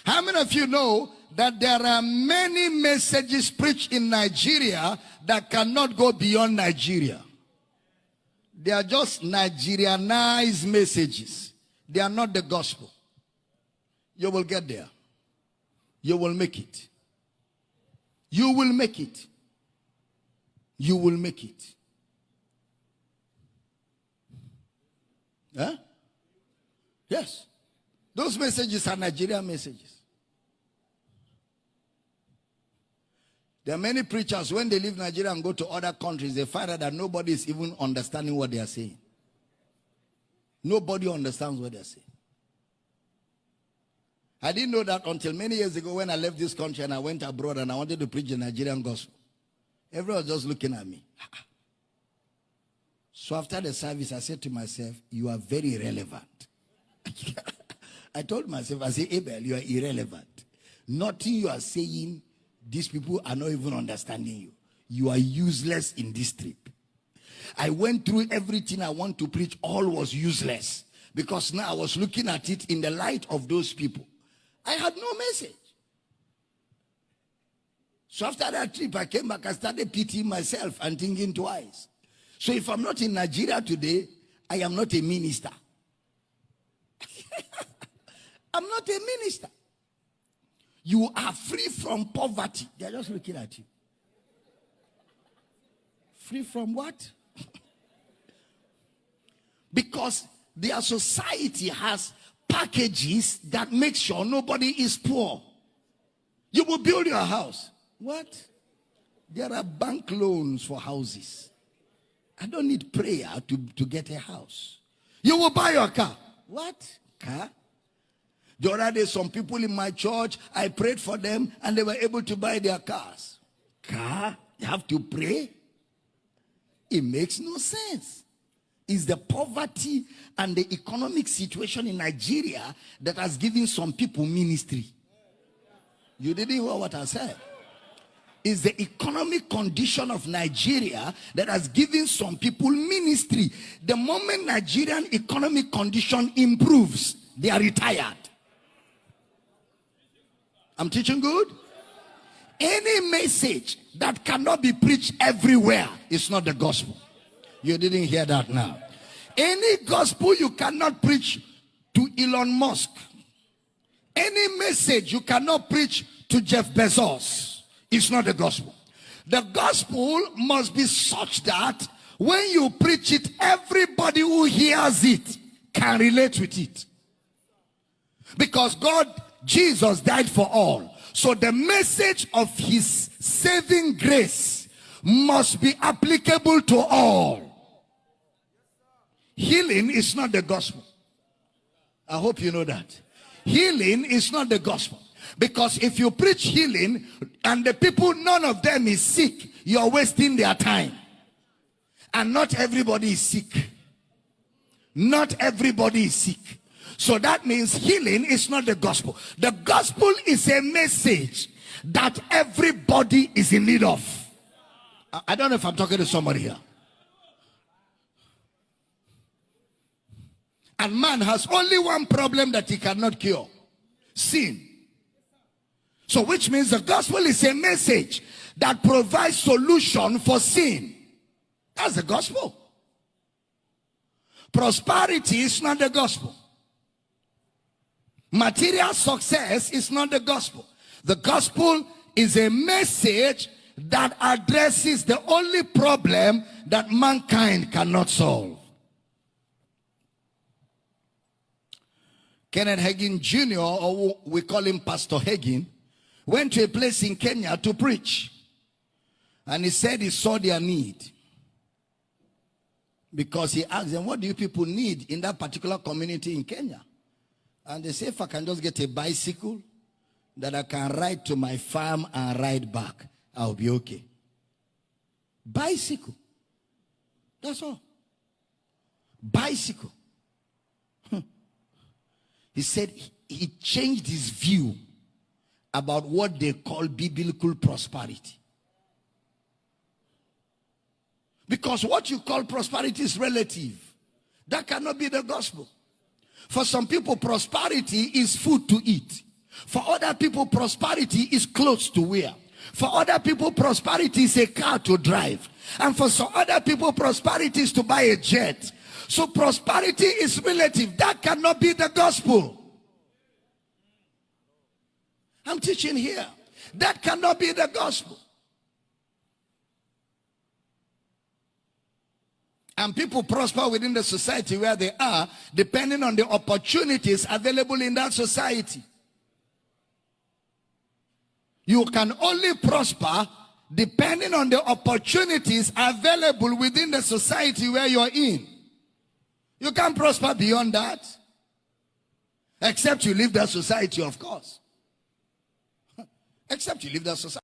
How many of you know that there are many messages preached in Nigeria that cannot go beyond Nigeria? They are just Nigerianized messages. They are not the gospel. You will get there. You will make it. You will make it. You will make it. Huh? Yes. Those messages are Nigerian messages. There are many preachers, when they leave Nigeria and go to other countries, they find out that nobody is even understanding what they are saying. Nobody understands what they are saying. I didn't know that until many years ago when I left this country and I went abroad and I wanted to preach the Nigerian gospel. Everyone was just looking at me. So after the service, I said to myself, you are very irrelevant. I told myself, I said, Abel, you are irrelevant. Nothing you are saying, these people are not even understanding you. You are useless in this trip. I went through everything I want to preach. All was useless. Because now I was looking at it in the light of those people. I had no message. So after that trip, I came back. I started pitying myself and thinking twice. So if I'm not in Nigeria today, I am not a minister. I'm not a minister. You are free from poverty. They're just looking at you. Free from what? Because their society has packages that make sure nobody is poor. You will build your house. What? There are bank loans for houses. I don't need prayer to get a house. You will buy your car. What? Car? The other day, some people in my church, I prayed for them and they were able to buy their cars. Car? You have to pray? It makes no sense. It's the poverty and the economic situation in Nigeria that has given some people ministry. You didn't hear what I said. It's the economic condition of Nigeria that has given some people ministry. The moment Nigerian economic condition improves, they are retired. I'm teaching good? Any message that cannot be preached everywhere is not the gospel. You didn't hear that now. Any gospel you cannot preach to Elon Musk. Any message you cannot preach to Jeff Bezos is not the gospel. The gospel must be such that when you preach it, everybody who hears it can relate with it. Because Jesus died for all. So the message of his saving grace must be applicable to all. Healing is not the gospel. I hope you know that. Healing is not the gospel. Because if you preach healing and the people, none of them is sick, you're wasting their time. And not everybody is sick. Not everybody is sick. So that means healing is not the gospel. The gospel is a message that everybody is in need of. I don't know if I'm talking to somebody here. And man has only one problem that he cannot cure. Sin. So which means the gospel is a message that provides solution for sin. That's the gospel. Prosperity is not the gospel. Material success is not the gospel. The gospel is a message that addresses the only problem that mankind cannot solve. Kenneth Hagin Jr., or we call him Pastor Hagin, went to a place in Kenya to preach. And he said he saw their need. Because he asked them, what do you people need in that particular community in Kenya? And they say, if I can just get a bicycle that I can ride to my farm and ride back, I'll be okay. Bicycle. That's all. Bicycle. He said he changed his view about what they call biblical prosperity. Because what you call prosperity is relative. That cannot be the gospel. For some people, prosperity is food to eat. For other people, prosperity is clothes to wear. For other people, prosperity is a car to drive. And for some other people, prosperity is to buy a jet. So prosperity is relative. That cannot be the gospel. I'm teaching here. That cannot be the gospel. And people prosper within the society where they are, depending on the opportunities available in that society. You can only prosper depending on the opportunities available within the society where you're in. You can't prosper beyond that. Except you leave that society, of course. Except you leave that society.